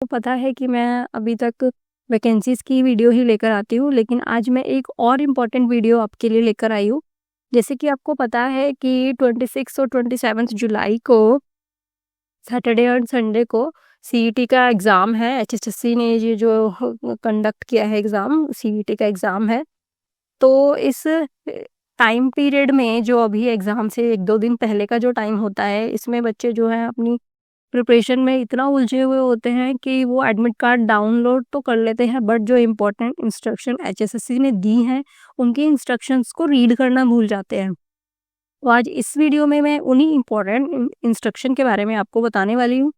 को पता है कि मैं अभी तक वैकेंसीज़ की वीडियो ही लेकर आती हूँ, लेकिन आज मैं एक और इम्पोर्टेंट वीडियो आपके लिए लेकर आई हूँ। जैसे कि आपको पता है कि 26 और 27 जुलाई को सैटरडे और संडे को सीईटी का एग्ज़ाम है। एचएसएससी ने ये जो कंडक्ट किया है एग्ज़ाम, सीईटी का एग्ज़ाम है। तो इस टाइम पीरियड में जो अभी एग्ज़ाम से 1-2 दिन पहले का जो टाइम होता है, इसमें बच्चे जो हैं अपनी प्रिपरेशन में इतना उलझे हुए होते हैं कि वो एडमिट कार्ड डाउनलोड तो कर लेते हैं, बट जो इम्पोर्टेंट इंस्ट्रक्शन एचएसएससी ने दी हैं, उनकी इंस्ट्रक्शंस को रीड करना भूल जाते हैं। तो आज इस वीडियो में मैं उन्हीं इम्पोर्टेंट इंस्ट्रक्शन के बारे में आपको बताने वाली हूँ।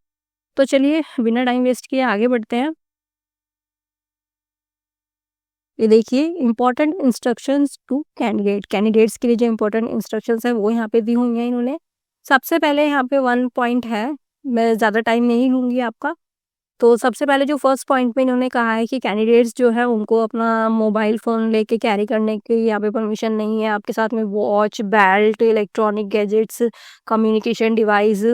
तो चलिए बिना टाइम वेस्ट किए आगे बढ़ते हैं। ये देखिए इम्पोर्टेंट इंस्ट्रक्शंस टू कैंडिडेट्स के लिए जो इम्पोर्टेंट इंस्ट्रक्शंस हैं वो यहाँ पे दी हुई हैं इन्होंने। सबसे पहले यहाँ पे 1 पॉइंट है, मैं ज़्यादा टाइम नहीं लूँगी आपका। तो सबसे पहले जो फर्स्ट पॉइंट में इन्होंने कहा है कि कैंडिडेट्स जो है उनको अपना मोबाइल फ़ोन लेके कैरी करने की यहाँ पे परमिशन नहीं है। आपके साथ में watch, belt, electronic gadgets, communication device,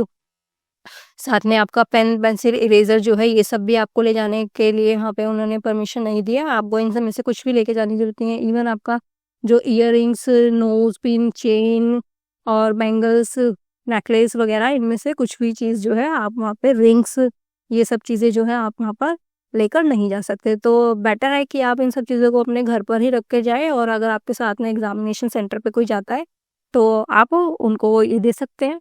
साथ में आपका पेन, पेंसिल, इरेज़र जो है ये सब भी आपको ले जाने के लिए यहाँ पे उन्होंने परमिशन नहीं दिया। आपको इन सब में से कुछ भी लेके जाने की ज़रूरत नहीं है। इवन आपका जो इयररिंग्स, नोज़ पिन, चेन और बैंगल्स, नेकलेस वगैरह इनमें से कुछ भी चीज़ जो है आप वहाँ पे रिंग्स, ये सब चीज़ें जो है आप वहाँ पर लेकर नहीं जा सकते। तो बेटर है कि आप इन सब चीज़ों को अपने घर पर ही रख के जाएँ, और अगर आपके साथ में एग्ज़ामिनेशन सेंटर पे कोई जाता है तो आप उनको ये दे सकते हैं।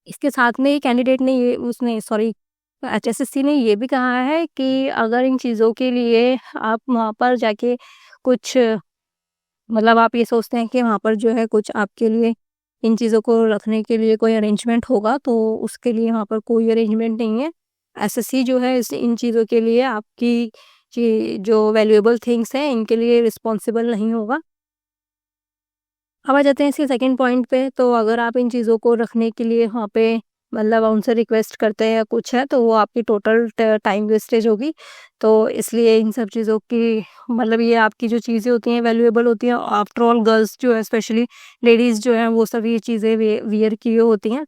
इसके साथ में ही कैंडिडेट ने ये उसने सॉरी एचएसएससी ने ये भी कहा है कि अगर इन चीज़ों के लिए आप वहाँ पर जाके कुछ मतलब आप ये सोचते हैं कि वहाँ पर जो है कुछ आपके लिए इन चीज़ों को रखने के लिए कोई अरेंजमेंट होगा, तो उसके लिए वहाँ पर कोई अरेंजमेंट नहीं है। एसएससी जो है इस इन चीज़ों के लिए आपकी जो वैल्यूएबल थिंग्स हैं इनके लिए रिस्पॉन्सिबल नहीं होगा। अब आ जाते हैं इसके सेकंड पॉइंट पे। तो अगर आप इन चीज़ों को रखने के लिए वहाँ पे मतलब उनसे रिक्वेस्ट करते हैं या कुछ है, तो वो आपकी टोटल टाइम वेस्टेज होगी। तो इसलिए इन सब चीज़ों की मतलब ये आपकी जो चीज़ें होती हैं वैल्यूएबल होती हैं। आफ्टर ऑल गर्ल्स जो है स्पेशली लेडीज़ जो हैं वो सभी ये चीज़ें वियर किए होती हैं।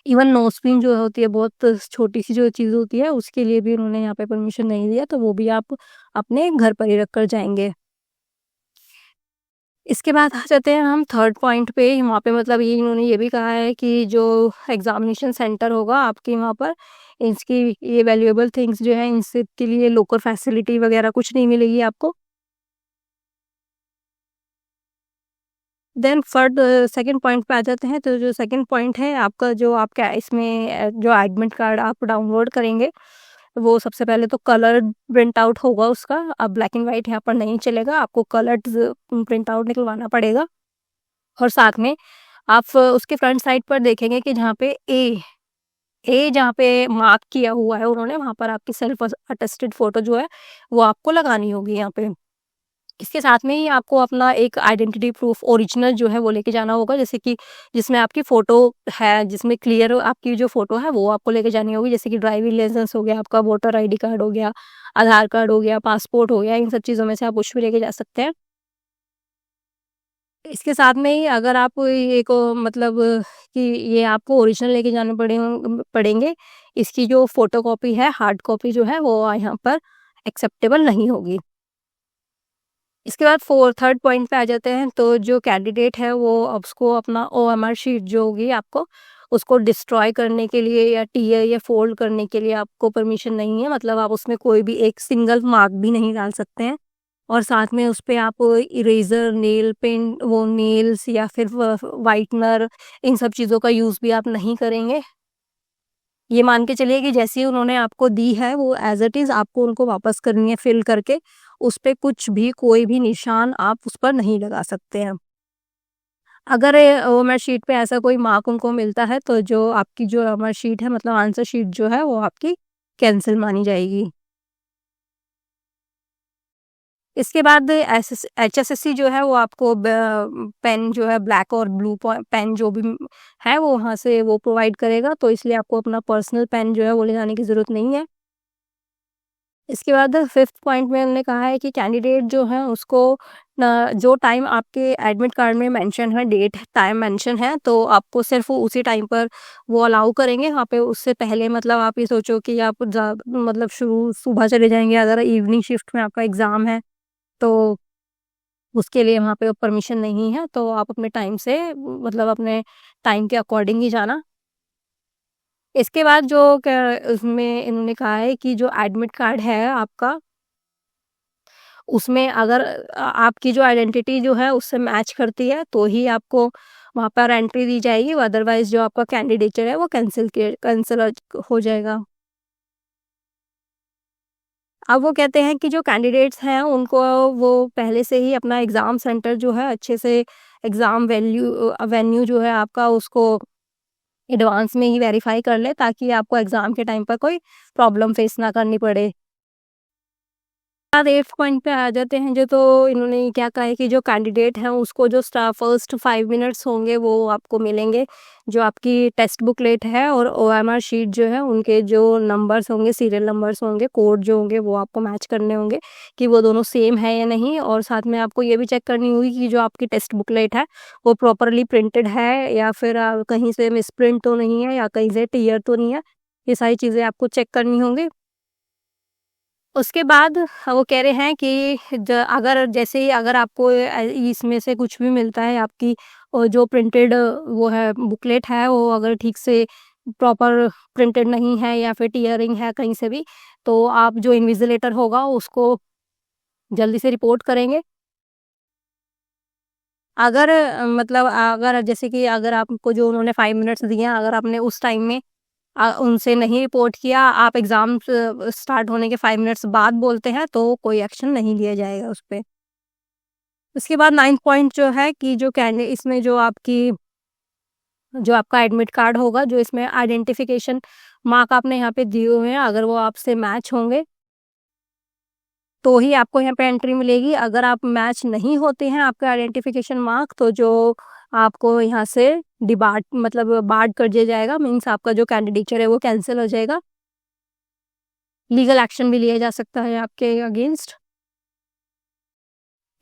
इवन नोज़ पिन जो होती है बहुत छोटी-सी जो चीज़ होती है उसके लिए भी उन्होंने यहाँ पे परमिशन नहीं दिया, तो वो भी आप अपने घर पर ही रख कर जाएँगे। इसके बाद आ जाते हैं हम थर्ड पॉइंट पे। वहाँ पे मतलब ये इन्होंने ये भी कहा है कि जो एग्ज़ामिनेशन सेंटर होगा आपके वहाँ पर, इसकी ये वैल्यूएबल थिंग्स जो हैं इनसे के लिए लॉकर फैसिलिटी वगैरह कुछ नहीं मिलेगी आपको। देन सेकंड पॉइंट पे आ जाते हैं। तो जो सेकंड पॉइंट है आपका, जो आपका इसमें जो एडमिट कार्ड आप डाउनलोड करेंगे, वो सबसे पहले तो कलर्ड प्रिंट आउट होगा उसका। अब ब्लैक एंड व्हाइट यहाँ पर नहीं चलेगा, आपको कलर्ड प्रिंट आउट निकलवाना पड़ेगा। और साथ में आप उसके फ्रंट साइड पर देखेंगे कि जहाँ पे जहाँ पे मार्क किया हुआ है उन्होंने, वहाँ पर आपकी सेल्फ अटेस्टेड फ़ोटो जो है, वो आपको लगानी होगी यहाँ पे। इसके साथ में ही आपको अपना एक आइडेंटिटी प्रूफ ओरिजिनल जो है वो लेके जाना होगा, जैसे कि जिसमें आपकी फ़ोटो है, जिसमें क्लियर आपकी जो फ़ोटो है वो आपको लेके जानी होगी। जैसे कि ड्राइविंग लाइसेंस हो गया, आपका वोटर आईडी कार्ड हो गया, आधार कार्ड हो गया, पासपोर्ट हो गया, इन सब चीज़ों में से आप कुछ भी लेके जा सकते हैं। इसके साथ में ही अगर आप ये को मतलब कि ये आपको ओरिजिनल लेके जाने पड़ेंगे, इसकी जो फ़ोटोकॉपी है, हार्ड कॉपी जो है वो यहाँ पर एक्सेप्टेबल नहीं होगी। इसके बाद थर्ड पॉइंट पे आ जाते हैं। तो जो कैंडिडेट है वो अब उसको अपना ओएमआर शीट जो होगी आपको उसको डिस्ट्रॉय करने के लिए या टीयर या फोल्ड करने के लिए आपको परमिशन नहीं है। मतलब आप उसमें कोई भी एक सिंगल मार्क भी नहीं डाल सकते हैं। और साथ में उस पे आप इरेज़र, नेल पेंट, वो नेल्स या फिर व्हाइटनर, इन सब चीज़ों का यूज़ भी आप नहीं करेंगे। ये मान के चलिए कि जैसी उन्होंने आपको दी है वो एज़ इट इज़ आपको उनको वापस करनी है फिल करके। उस पे कुछ भी कोई भी निशान आप उस पर नहीं लगा सकते हैं। अगर ओएमआर शीट पे ऐसा कोई मार्क उनको मिलता है, तो जो आपकी जो ओएमआर शीट है मतलब आंसर शीट जो है वो आपकी कैंसल मानी जाएगी। इसके बाद एचएसएससी जो है वो आपको पेन जो है ब्लैक और ब्लू पेन जो भी है वो वहाँ से वो प्रोवाइड करेगा, तो इसलिए आपको अपना पर्सनल पेन जो है वो ले जाने की ज़रूरत नहीं है। इसके बाद 5th पॉइंट में उन्होंने कहा है कि कैंडिडेट जो है उसको जो टाइम आपके एडमिट कार्ड में मेंशन है, डेट टाइम मेंशन है, तो आपको सिर्फ उसी टाइम पर वो अलाउ करेंगे। वहाँ पे उससे पहले मतलब आप ये सोचो कि आप मतलब शुरू सुबह चले जाएंगे, अगर इवनिंग शिफ्ट में आपका एग्ज़ाम है तो उसके लिए वहाँ पे परमिशन नहीं है। तो आप अपने टाइम से मतलब अपने टाइम के अकॉर्डिंग ही जाना। इसके बाद जो उसमें इन्होंने कहा है कि जो एडमिट कार्ड है आपका, उसमें अगर आपकी जो आइडेंटिटी जो है उससे मैच करती है तो ही आपको वहाँ पर एंट्री दी जाएगी, अदरवाइज जो आपका कैंडिडेचर है वो कैंसिल हो जाएगा। अब वो कहते हैं कि जो कैंडिडेट्स हैं उनको वो पहले से ही अपना एग्ज़ाम सेंटर जो है अच्छे से एग्ज़ाम वेन्यू जो है आपका उसको एडवांस में ही वेरीफाई कर ले, ताकि आपको एग्ज़ाम के टाइम पर कोई प्रॉब्लम फेस ना करनी पड़े। बाद 8th पॉइंट पे आ जाते हैं जो, तो इन्होंने क्या कहा है कि जो कैंडिडेट हैं उसको जो फर्स्ट 5 मिनट्स होंगे वो आपको मिलेंगे। जो आपकी टेक्स्ट बुकलेट है और ओएमआर शीट जो है उनके जो नंबर्स होंगे, सीरियल नंबर्स होंगे, कोड जो होंगे वो आपको मैच करने होंगे कि वो दोनों सेम है या नहीं। और साथ में आपको ये भी चेक करनी होगी कि जो आपकी टेक्स्ट बुकलेट है वो प्रॉपरली प्रिंटेड है या फिर कहीं से मिसप्रिंट तो नहीं है या कहीं से टियर तो नहीं है। ये सारी चीज़ें आपको चेक करनी होंगी। उसके बाद वो कह रहे हैं कि अगर जैसे ही अगर आपको इसमें से कुछ भी मिलता है, आपकी जो प्रिंटेड वो है बुकलेट है वो अगर ठीक से प्रॉपर प्रिंटेड नहीं है या फिर टियरिंग है कहीं से भी, तो आप जो इन्विजिलेटर होगा उसको जल्दी से रिपोर्ट करेंगे। अगर मतलब अगर जैसे कि अगर आपको जो उन्होंने 5 मिनट्स दिए हैं, अगर आपने उस टाइम में उनसे नहीं रिपोर्ट किया, आप एग्ज़ाम स्टार्ट होने के 5 मिनट्स बाद बोलते हैं, तो कोई एक्शन नहीं लिया जाएगा उस पे। उसके बाद 9th पॉइंट जो है कि जो इसमें जो आपका एडमिट कार्ड होगा, जो इसमें आइडेंटिफ़िकेशन मार्क आपने यहाँ पे दिए हुए हैं, अगर वो आपसे मैच होंगे, तो ही आपको यहाँ पे एंट्री मिलेगी। अगर आप मैच नहीं होते हैं आपके आइडेंटिफ़िकेशन मार्क, तो जो आपको यहाँ से मतलब बार्ड कर दिया जाएगा, मीन्स आपका जो कैंडिडेचर है वो कैंसल हो जाएगा। लीगल एक्शन भी लिया जा सकता है आपके अगेंस्ट।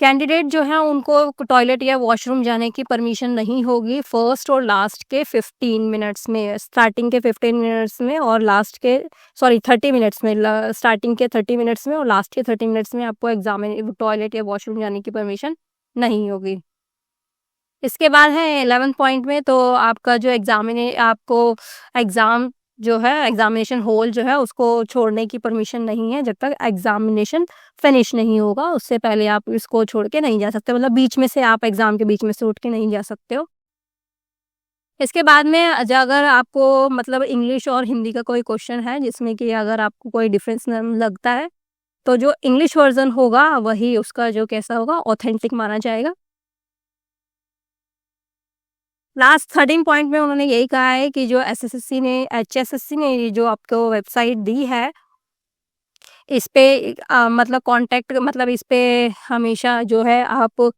कैंडिडेट जो है उनको टॉयलेट या वॉशरूम जाने की परमिशन नहीं होगी फर्स्ट और लास्ट के 15 मिनट्स में, स्टार्टिंग के 15 मिनट्स में और लास्ट के 30 मिनट्स में, स्टार्टिंग के 30 मिनट्स में और लास्ट के 30 मिनट्स में आपको टॉयलेट या वॉशरूम जाने की परमिशन नहीं होगी। इसके बाद है 11th पॉइंट में, तो आपका जो आपको एग्ज़ाम जो है एग्ज़ामिनेशन हॉल जो है उसको छोड़ने की परमिशन नहीं है जब तक एग्ज़ामिनेशन फिनिश नहीं होगा। उससे पहले आप इसको छोड़ के नहीं जा सकते, मतलब बीच में से आप एग्ज़ाम के बीच में से उठ के नहीं जा सकते हो। इसके बाद में अगर आपको मतलब इंग्लिश और हिंदी का कोई क्वेश्चन है जिसमें कि अगर आपको कोई डिफरेंस लगता है, तो जो इंग्लिश वर्ज़न होगा वही उसका जो कैसा होगा ऑथेंटिक माना जाएगा। लास्ट 13 पॉइंट में उन्होंने यही कहा है कि जो एचएसएससी ने ये जो आपको वेबसाइट दी है, इस पे मतलब कॉन्टैक्ट मतलब इस पे हमेशा जो है आप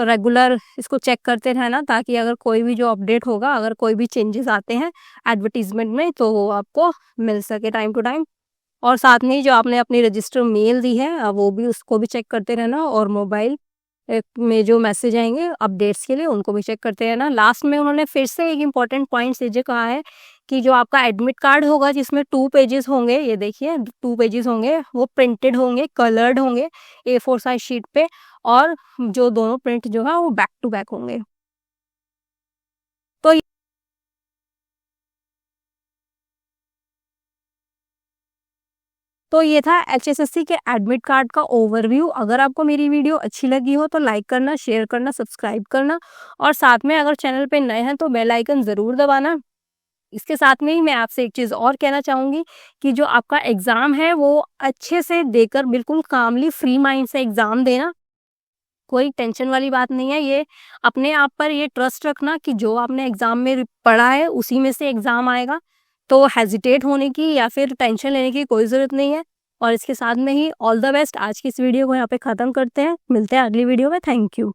रेगुलर इसको चेक करते रहना, ताकि अगर कोई भी जो अपडेट होगा, अगर कोई भी चेंजेस आते हैं एडवर्टाइजमेंट में, तो वो आपको मिल सके टाइम टू टाइम। और साथ में ही जो आपने अपनी रजिस्टर मेल दी है वो भी उसको भी चेक करते रहना, और मोबाइल में जो मैसेज आएंगे अपडेट्स के लिए उनको भी चेक करते रहना। लास्ट में उन्होंने फिर से एक इम्पॉर्टेंट पॉइंट ये कहा है कि जो आपका एडमिट कार्ड होगा जिसमें 2 पेजेस होंगे, ये देखिए 2 पेजेस होंगे, वो प्रिंटेड होंगे, कलर्ड होंगे A4 साइज शीट पे, और जो दोनों प्रिंट जो है वो बैक टू बैक होंगे। तो ये था एचएसएससी के एडमिट कार्ड का ओवरव्यू। अगर आपको मेरी वीडियो अच्छी लगी हो तो लाइक करना, शेयर करना, सब्सक्राइब करना, और साथ में अगर चैनल पे नए हैं तो बेल आइकन ज़रूर दबाना। इसके साथ में ही मैं आपसे एक चीज़ और कहना चाहूँगी कि जो आपका एग्ज़ाम है वो अच्छे से देकर बिल्कुल कामली फ्री माइंड से एग्ज़ाम देना। कोई टेंशन वाली बात नहीं है, ये अपने आप पर ये ट्रस्ट रखना कि जो आपने एग्ज़ाम में पढ़ा है उसी में से एग्ज़ाम आएगा। तो हेजिटेट होने की या फिर टेंशन लेने की कोई ज़रूरत नहीं है। और इसके साथ में ही ऑल द बेस्ट। आज की इस वीडियो को यहाँ पे ख़त्म करते हैं, मिलते हैं अगली वीडियो में। Thank you.